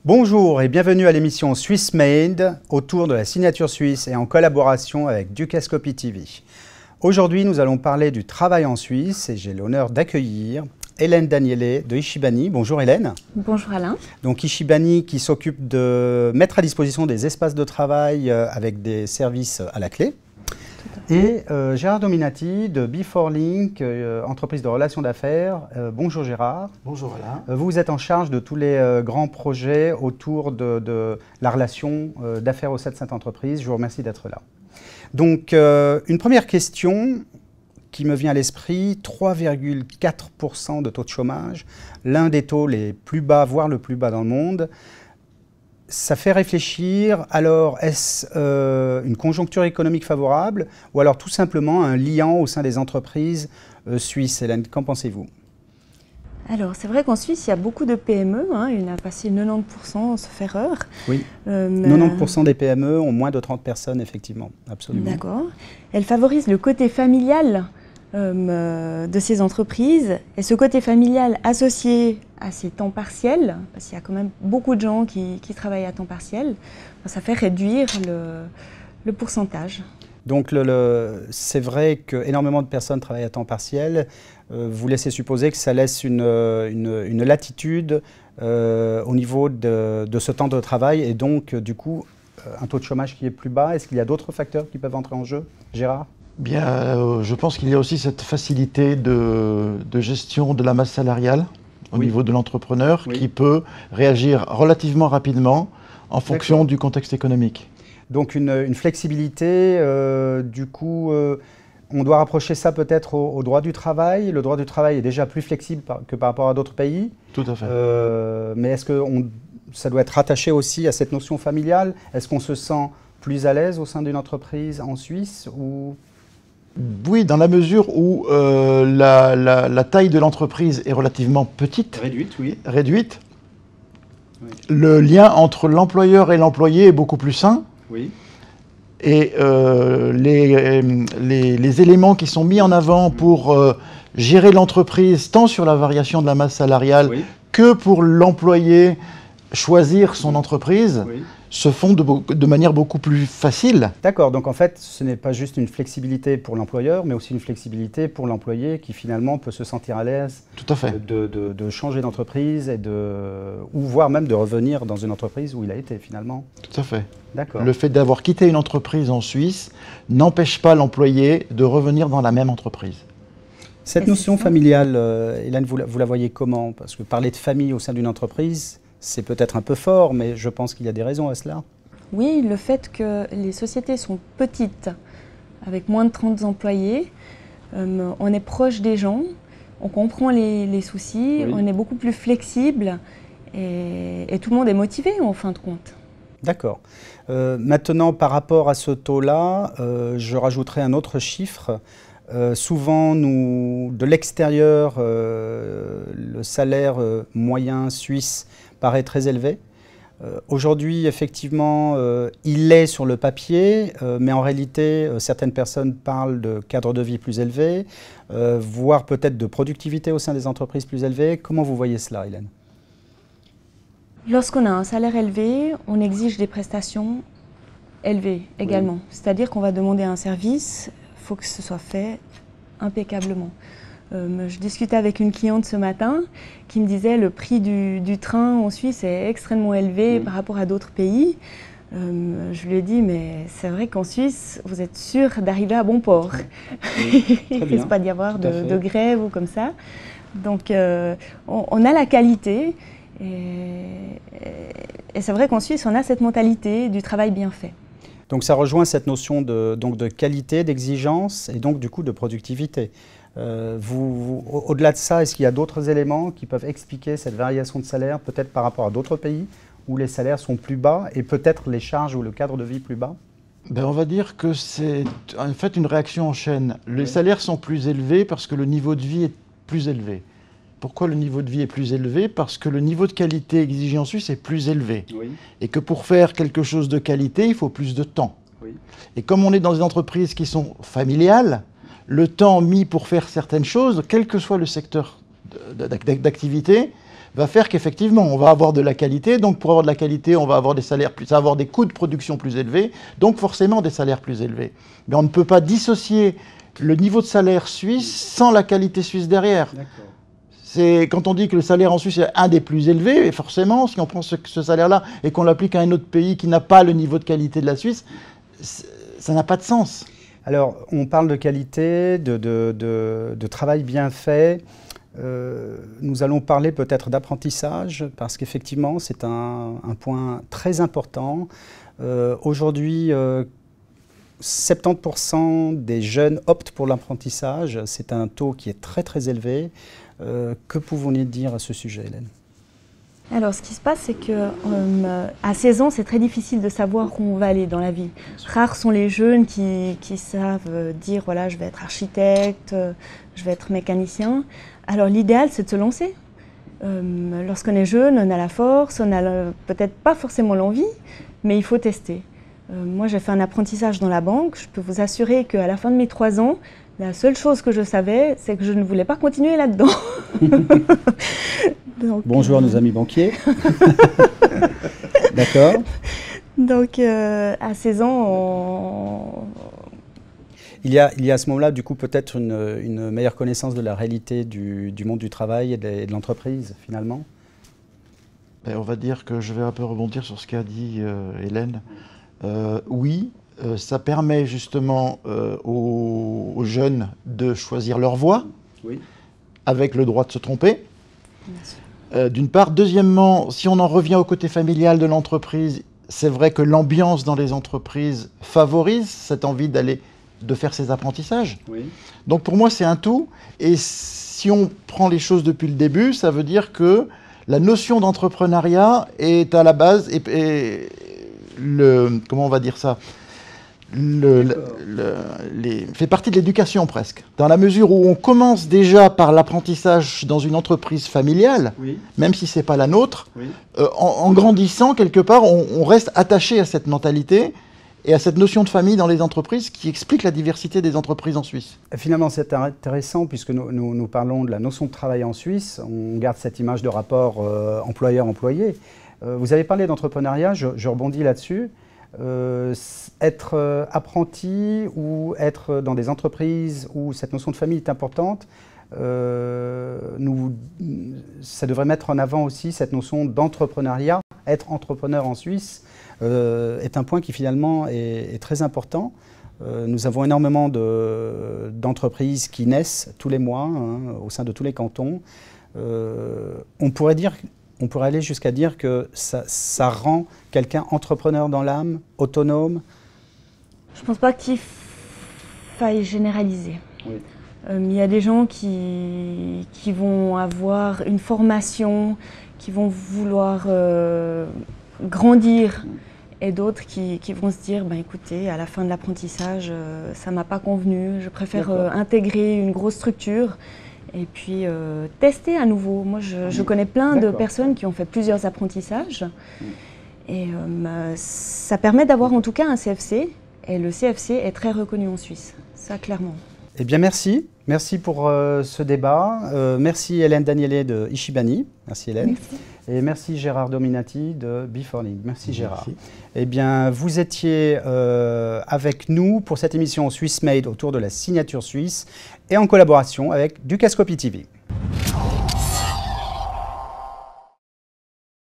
Bonjour et bienvenue à l'émission Swiss Made, autour de la signature suisse et en collaboration avec Ducascopy TV. Aujourd'hui, nous allons parler du travail en Suisse et j'ai l'honneur d'accueillir Hélène Daniélé de Ishibani. Bonjour Hélène. Bonjour Alain. Donc Ishibani qui s'occupe de mettre à disposition des espaces de travail avec des services à la clé. Et Gérard Dominati de Before-Link, entreprise de relations d'affaires. Bonjour Gérard. Bonjour Alain. Vous êtes en charge de tous les grands projets autour de la relation d'affaires au sein de cette entreprise. Je vous remercie d'être là. Donc, une première question qui me vient à l'esprit, 3,4% de taux de chômage, l'un des taux les plus bas, voire le plus bas dans le monde. Ça fait réfléchir, alors est-ce une conjoncture économique favorable ou alors tout simplement un liant au sein des entreprises suisses? Hélène, qu'en pensez-vous? Alors c'est vrai qu'en Suisse il y a beaucoup de PME, il y en a passé 90% sauf erreur. Oui, 90% des PME ont moins de 30 personnes effectivement, absolument. D'accord. Elles favorisent le côté familial de ces entreprises et ce côté familial associé à ces temps partiels, parce qu'il y a quand même beaucoup de gens qui travaillent à temps partiel, ça fait réduire le pourcentage. Donc c'est vrai qu'énormément de personnes travaillent à temps partiel. Vous laissez supposer que ça laisse une latitude au niveau de ce temps de travail et donc du coup un taux de chômage qui est plus bas. Est-ce qu'il y a d'autres facteurs qui peuvent entrer en jeu? Gérard? Bien, je pense qu'il y a aussi cette facilité de gestion de la masse salariale au niveau de l'entrepreneur qui peut réagir relativement rapidement en fonction du contexte économique. Donc une flexibilité, du coup, on doit rapprocher ça peut-être au droit du travail. Le droit du travail est déjà plus flexible que par rapport à d'autres pays. Tout à fait. Mais est-ce que ça doit être rattaché aussi à cette notion familiale? Est-ce qu'on se sent plus à l'aise au sein d'une entreprise en Suisse ou... Oui, dans la mesure où la taille de l'entreprise est relativement petite. Réduite, oui. Réduite. Oui. Le lien entre l'employeur et l'employé est beaucoup plus sain. Oui. Et les éléments qui sont mis en avant pour gérer l'entreprise, tant sur la variation de la masse salariale que pour l'employé choisir son entreprise, se font de manière beaucoup plus facile. D'accord, donc en fait, ce n'est pas juste une flexibilité pour l'employeur, mais aussi une flexibilité pour l'employé qui finalement peut se sentir à l'aise de changer d'entreprise ou voire même de revenir dans une entreprise où il a été finalement. Tout à fait. D'accord. Le fait d'avoir quitté une entreprise en Suisse n'empêche pas l'employé de revenir dans la même entreprise. Cette notion familiale, Hélène, vous la voyez comment? Parce que parler de famille au sein d'une entreprise, c'est peut-être un peu fort, mais je pense qu'il y a des raisons à cela. Oui, le fait que les sociétés sont petites, avec moins de 30 employés, on est proche des gens, on comprend les soucis, on est beaucoup plus flexible et tout le monde est motivé en fin de compte. D'accord. Maintenant, par rapport à ce taux-là, je rajouterai un autre chiffre. Souvent, de l'extérieur, le salaire moyen suisse paraît très élevé. Aujourd'hui, effectivement, il l'est sur le papier, mais en réalité, certaines personnes parlent de cadre de vie plus élevé, voire peut-être de productivité au sein des entreprises plus élevées. Comment vous voyez cela, Hélène? Lorsqu'on a un salaire élevé, on exige des prestations élevées également. C'est-à-dire qu'on va demander un service, il faut que ce soit fait impeccablement. Je discutais avec une cliente ce matin qui me disait le prix du train en Suisse est extrêmement élevé par rapport à d'autres pays. Je lui ai dit, mais c'est vrai qu'en Suisse, vous êtes sûr d'arriver à bon port. Il ne risque pas d'y avoir de grève ou comme ça. Donc, on a la qualité. Et c'est vrai qu'en Suisse, on a cette mentalité du travail bien fait. Donc ça rejoint cette notion de qualité, d'exigence et donc du coup de productivité. Au-delà de ça, est-ce qu'il y a d'autres éléments qui peuvent expliquer cette variation de salaire, peut-être par rapport à d'autres pays où les salaires sont plus bas et peut-être les charges ou le cadre de vie plus bas? On va dire que c'est en fait une réaction en chaîne. Les salaires sont plus élevés parce que le niveau de vie est plus élevé. Pourquoi le niveau de vie est plus élevé? Parce que le niveau de qualité exigé en Suisse est plus élevé. Et que pour faire quelque chose de qualité, il faut plus de temps. Et comme on est dans des entreprises qui sont familiales, le temps mis pour faire certaines choses, quel que soit le secteur d'activité va faire qu'effectivement, on va avoir de la qualité. Donc, pour avoir de la qualité, on va avoir des salaires ça va avoir des coûts de production plus élevés, donc forcément des salaires plus élevés. Mais on ne peut pas dissocier le niveau de salaire suisse sans la qualité suisse derrière. Quand on dit que le salaire en Suisse est un des plus élevés, et forcément, si on prend ce salaire-là et qu'on l'applique à un autre pays qui n'a pas le niveau de qualité de la Suisse, ça n'a pas de sens. Alors, on parle de qualité, de travail bien fait. Nous allons parler peut-être d'apprentissage, parce qu'effectivement, c'est un point très important. Aujourd'hui, 70% des jeunes optent pour l'apprentissage. C'est un taux qui est très très élevé. Que pouvons-nous dire à ce sujet, Hélène? Alors, ce qui se passe, c'est qu'à 16 ans, c'est très difficile de savoir où on va aller dans la vie. Rares sont les jeunes qui savent dire, voilà, je vais être architecte, je vais être mécanicien. Alors, l'idéal, c'est de se lancer. Lorsqu'on est jeune, on a la force, on n'a peut-être pas forcément l'envie, mais il faut tester. Moi, j'ai fait un apprentissage dans la banque. Je peux vous assurer qu'à la fin de mes 3 ans, la seule chose que je savais, c'est que je ne voulais pas continuer là-dedans. Bonjour nos amis banquiers. D'accord. Donc, à 16 ans, il y a à ce moment-là, du coup, peut-être une meilleure connaissance de la réalité du monde du travail et de l'entreprise, finalement. On va dire que je vais un peu rebondir sur ce qu'a dit Hélène. Oui, ça permet justement aux jeunes de choisir leur voie, oui, avec le droit de se tromper. D'une part. Deuxièmement, si on en revient au côté familial de l'entreprise, c'est vrai que l'ambiance dans les entreprises favorise cette envie de faire ses apprentissages. Oui. Donc pour moi, c'est un tout. Et si on prend les choses depuis le début, ça veut dire que la notion d'entrepreneuriat est à la base, comment on va dire ça, fait partie de l'éducation presque. Dans la mesure où on commence déjà par l'apprentissage dans une entreprise familiale, oui, même si ce n'est pas la nôtre, oui, en grandissant quelque part, on reste attaché à cette mentalité et à cette notion de famille dans les entreprises qui explique la diversité des entreprises en Suisse. Et finalement, c'est intéressant puisque nous parlons de la notion de travail en Suisse. On garde cette image de rapport employeur-employé. Vous avez parlé d'entrepreneuriat, je rebondis là-dessus. Être apprenti ou être dans des entreprises où cette notion de famille est importante, ça devrait mettre en avant aussi cette notion d'entrepreneuriat. Être entrepreneur en Suisse est un point qui finalement est très important. Nous avons énormément d'entreprises qui naissent tous les mois au sein de tous les cantons. On pourrait aller jusqu'à dire que ça rend quelqu'un entrepreneur dans l'âme, autonome. Je ne pense pas qu'il faille généraliser. Oui. Il y a des gens qui vont avoir une formation, qui vont vouloir grandir, et d'autres qui vont se dire, écoutez, à la fin de l'apprentissage, ça ne m'a pas convenu, je préfère intégrer une grosse structure. Et puis tester à nouveau. Moi, je connais plein de personnes qui ont fait plusieurs apprentissages. Et ça permet d'avoir en tout cas un CFC. Et le CFC est très reconnu en Suisse, ça clairement. Eh bien merci. Merci pour ce débat. Merci Hélène Danielé de Ishibani. Merci Hélène. Merci. Et merci Gérard Dominati de Beforling. Merci Gérard. Merci. Eh bien, vous étiez avec nous pour cette émission Swiss Made autour de la signature suisse et en collaboration avec Dukascopy TV.